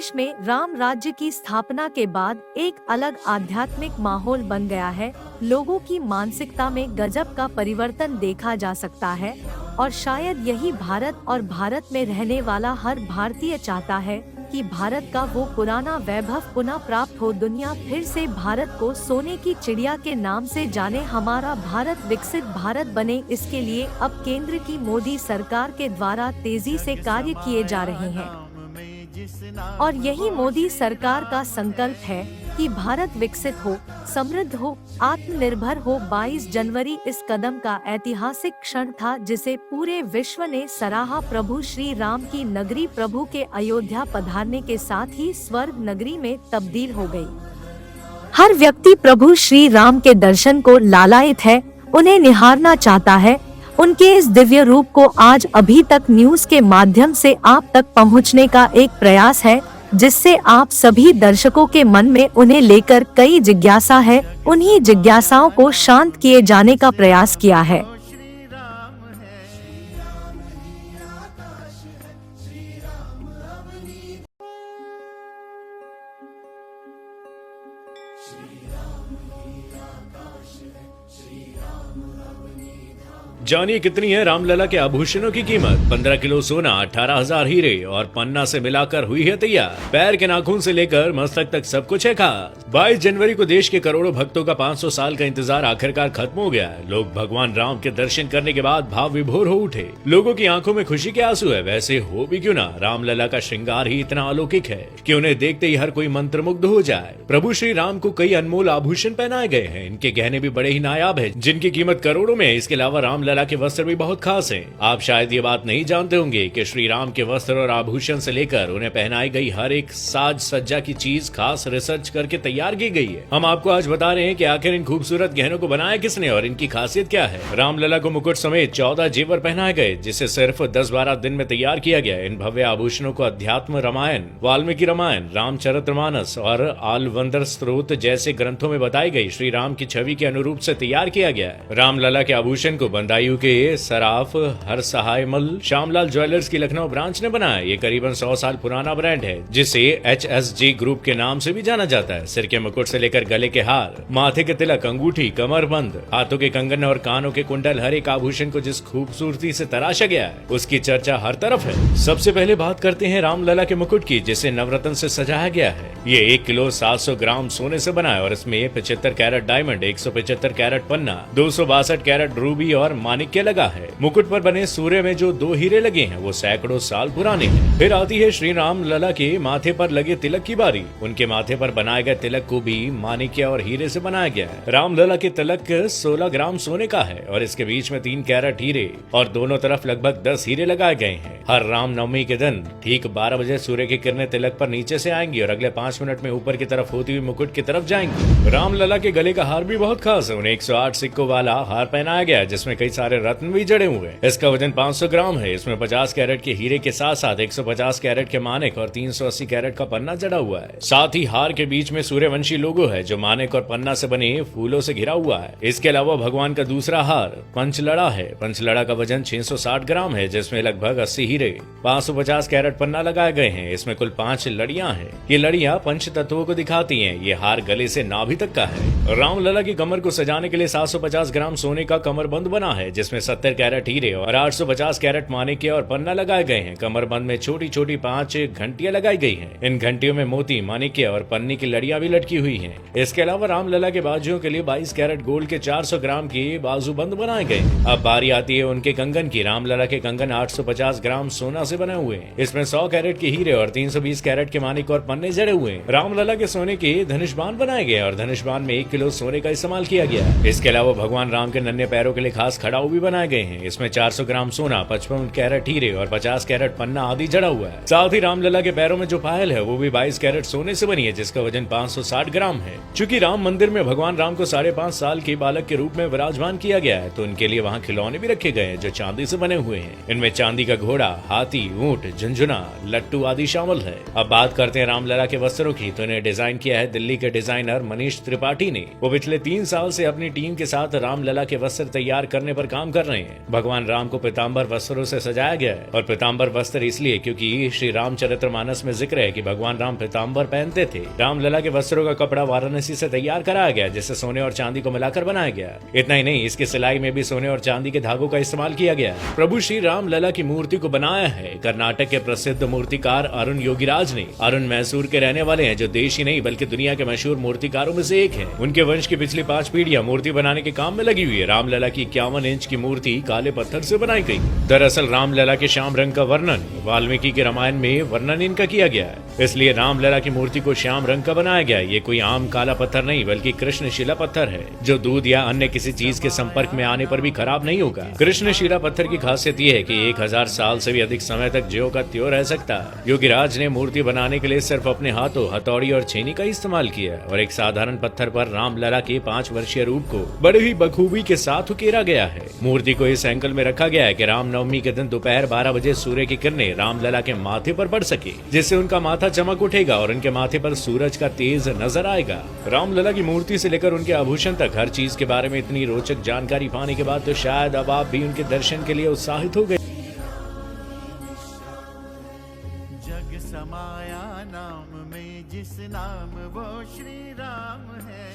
देश में राम राज्य की स्थापना के बाद एक अलग आध्यात्मिक माहौल बन गया है। लोगों की मानसिकता में गजब का परिवर्तन देखा जा सकता है और शायद यही भारत और भारत में रहने वाला हर भारतीय चाहता है कि भारत का वो पुराना वैभव पुनः प्राप्त हो। दुनिया फिर से भारत को सोने की चिड़िया के नाम से जाने, हमारा भारत विकसित भारत बने, इसके लिए अब केंद्र की मोदी सरकार के द्वारा तेजी से कार्य किए जा रहे हैं और यही मोदी सरकार का संकल्प है कि भारत विकसित हो, समृद्ध हो, आत्मनिर्भर हो। 22 जनवरी इस कदम का ऐतिहासिक क्षण था जिसे पूरे विश्व ने सराहा। प्रभु श्री राम की नगरी प्रभु के अयोध्या पधारने के साथ ही स्वर्ग नगरी में तब्दील हो गई। हर व्यक्ति प्रभु श्री राम के दर्शन को लालायित है, उन्हें निहारना चाहता है। उनके इस दिव्य रूप को आज अभी तक न्यूज के माध्यम से आप तक पहुंचने का एक प्रयास है, जिससे आप सभी दर्शकों के मन में उन्हें लेकर कई जिज्ञासा है। उन्हीं जिज्ञासाओं को शांत किए जाने का प्रयास किया है। जानिए कितनी है रामलला के आभूषणों की कीमत। 15 किलो सोना, 18,000 हीरे और पन्ना से मिलाकर हुई है तैयार। पैर के नाखून से लेकर मस्तक तक सब कुछ है खास। 22 जनवरी को देश के करोड़ों भक्तों का 500 साल का इंतजार आखिरकार खत्म हो गया है। लोग भगवान राम के दर्शन करने के बाद भाव विभोर हो उठे। लोगों की आंखों में खुशी के आंसू है। वैसे हो भी क्यों ना, रामलला का श्रृंगार ही इतना अलौकिक है कि उन्हें देखते ही हर कोई मंत्रमुग्ध हो जाए। प्रभु श्री राम को कई अनमोल आभूषण पहनाए गए हैं। इनके गहने भी बड़े ही नायाब है, जिनकी कीमत करोड़ों में है। इसके अलावा रामलला के वस्त्र भी बहुत खास हैं। आप शायद ये बात नहीं जानते होंगे कि श्री राम के वस्त्र और आभूषण से लेकर उन्हें पहनाई गई हर एक साज सज्जा की चीज खास रिसर्च करके तैयार की गई है। हम आपको आज बता रहे हैं कि आखिर इन खूबसूरत गहनों को बनाया किसने और इनकी खासियत क्या है। रामलला को मुकुट समेत 14 जेवर पहनाए गए, जिसे सिर्फ 10-12 दिन में तैयार किया गया। इन भव्य आभूषणों को अध्यात्म रामायण, वाल्मीकि रामायण, रामचरितमानस और आलवंदर स्त्रोत जैसे ग्रंथों में बताई गई श्री राम की छवि के अनुरूप से तैयार किया गया है। रामलला के आभूषण को बंदायू के सराफ हर सहायमल श्यामलाल ज्वेलर्स की लखनऊ ब्रांच ने बनाया। ये करीबन 100 साल पुराना ब्रांड है, जिसे HSG ग्रुप के नाम से भी जाना जाता है। सिर के मुकुट से लेकर गले के हार, माथे के तिलक, अंगूठी, कमरबंद, हाथों के कंगन और कानों के कुंडल, हर एक आभूषण को जिस खूबसूरती से तराशा गया है उसकी चर्चा हर तरफ है। सबसे पहले बात करते हैं रामलला के मुकुट की, जिसे नवरत्न से सजाया गया है। ये 1 किलो 700 ग्राम सोने से बना है और इसमें 75 कैरेट डायमंड, 175 कैरेट पन्ना, 262 कैरेट रूबी और माणिक्य लगा है। मुकुट पर बने सूर्य में जो 2 हीरे लगे हैं वो सैकड़ों साल पुराने हैं। फिर आती है श्री राम लला के माथे पर लगे तिलक की बारी। उनके माथे पर बनाए गए तिलक को भी माणिक्य और हीरे से बनाया गया है। रामलला के तिलक 16 ग्राम सोने का है और इसके बीच में 3 कैरेट हीरे और दोनों तरफ लगभग 10 हीरे लगाए गए हैं। हर राम नवमी के दिन ठीक 12 बजे सूर्य की किरणें तिलक पर नीचे से आएंगी और अगले 5 मिनट में ऊपर की तरफ होती हुई मुकुट की तरफ जाएंगी। रामलला के गले का हार भी बहुत खास है। उन्हें 108 सिक्कों वाला हार पहनाया गया है, जिसमें कई सारे रत्न भी जड़े हुए हैं। इसका वजन 500 ग्राम है। इसमें 50 कैरेट के हीरे के साथ साथ 150 कैरेट के मानिक और 380 कैरेट का पन्ना जड़ा हुआ है। साथ ही हार के बीच में सूर्यवंशी लोगो है, जो मानिक और पन्ना से बने फूलों से घिरा हुआ है। इसके अलावा भगवान का दूसरा हार पंचलड़ा है। पंचलड़ा का वजन 660 ग्राम है, जिसमें लगभग 80 हीरे, 550 कैरेट पन्ना लगाए गए हैं। इसमें कुल 5 लड़ियां हैं। ये लड़ियां पंच तत्वों को दिखाती हैं। ये हार गले से नाभि तक का है। रामलला की कमर को सजाने के लिए 750 ग्राम सोने का कमरबंद बना है, जिसमें 70 कैरेट हीरे और 850 कैरेट माणिक्य और पन्ना लगाए गए हैं। कमरबंद में छोटी छोटी 5 घंटियां लगाई गई हैं। इन घंटियों में मोती, माणिक्य और पन्नी की लड़ियां भी लटकी हुई हैं। इसके अलावा रामलला के बाजुओं के लिए 22 कैरेट गोल्ड के 400 ग्राम के बाजूबंद बनाए गए। अब बारी आती है उनके कंगन की। रामलला के कंगन 850 ग्राम सोना से बने हुए हैं। इसमें 100 कैरेट के हीरे और 320 कैरेट के माणिक और पन्ने जड़े हुए हैं। रामलला के सोने के धनुष्बाण बनाए गए और धनुष्बाण में 1 किलो सोने का इस्तेमाल किया गया। इसके अलावा भगवान राम के नन्हे पैरों के लिए खास खड़ाऊ भी बनाए गए हैं। इसमें 400 ग्राम सोना, 55 कैरेट हीरे और 50 कैरेट पन्ना आदि जड़ा हुआ है। साथ ही रामलला के पैरों में जो पायल है वो भी 22 कैरेट सोने से बनी है, जिसका वजन 560 ग्राम है। चूंकि राम मंदिर में भगवान राम को 5.5 साल के बालक के रूप में विराजमान किया गया है, तो उनके लिए वहाँ खिलौने भी रखे गए हैं जो चांदी से बने हुए हैं। इनमें चांदी का घोड़ा, हाथी, ऊंट, झुंझुना, लट्टू आदि शामिल है। अब बात करते हैं रामलला के वस्त्रों की, तो इन्हें डिजाइन किया है दिल्ली के डिजाइनर मनीष त्रिपाठी ने। वो पिछले 3 साल से अपनी टीम के साथ रामलला के वस्त्र तैयार करने पर पर काम कर रहे हैं। भगवान राम को पीताम्बर वस्त्रों से सजाया गया है और पीताम्बर वस्त्र इसलिए क्योंकि श्री रामचरितमानस में जिक्र है कि भगवान राम पीताम्बर पहनते थे। रामलला के वस्त्रों का कपड़ा वाराणसी से तैयार कराया गया, जिसे सोने और चांदी को मिलाकर बनाया गया। इतना ही नहीं, इसकी सिलाई में भी सोने और चांदी के धागों का इस्तेमाल किया गया। प्रभु श्री रामलला की मूर्ति को बनाया है कर्नाटक के प्रसिद्ध मूर्तिकार अरुण योगीराज ने। अरुण मैसूर के रहने वाले हैं, जो देश ही नहीं बल्कि दुनिया के मशहूर मूर्तिकारों में से एक है। उनके वंश की पिछली 5 पीढ़ियां मूर्ति बनाने के काम में लगी हुई है। रामलला की 51 इंच की मूर्ति काले पत्थर से बनाई गई। दरअसल रामलला के श्याम रंग का वर्णन वाल्मीकि के रामायण में वर्णन इनका किया गया है, इसलिए रामलला की मूर्ति को श्याम रंग का बनाया गया। ये कोई आम काला पत्थर नहीं बल्कि कृष्णशिला पत्थर है, जो दूध या अन्य किसी चीज के संपर्क में आने पर भी खराब नहीं होगा। कृष्णशिला पत्थर की खासियत यह है कि 1000 साल से भी अधिक समय तक ज्यों का त्यों रह सकता है। योगीराज ने मूर्ति बनाने के लिए सिर्फ अपने हाथों, हथौड़ी और छेनी का इस्तेमाल किया और एक साधारण पत्थर पर रामलला के 5 वर्षीय रूप को बड़े ही बखूबी के साथ उकेरा गया है। मूर्ति को इस एंगल में रखा गया है कि रामनवमी के दिन दोपहर 12 बजे सूर्य की किरणें रामलला के माथे पर पड़ सके, जिससे उनका माथा चमक उठेगा और उनके माथे पर सूरज का तेज नजर आएगा। रामलला की मूर्ति से लेकर उनके आभूषण तक हर चीज के बारे में इतनी रोचक जानकारी पाने के बाद तो शायद अब आप भी उनके दर्शन के लिए उत्साहित हो गए। जग समाया नाम में, जिस नाम वो श्री राम है।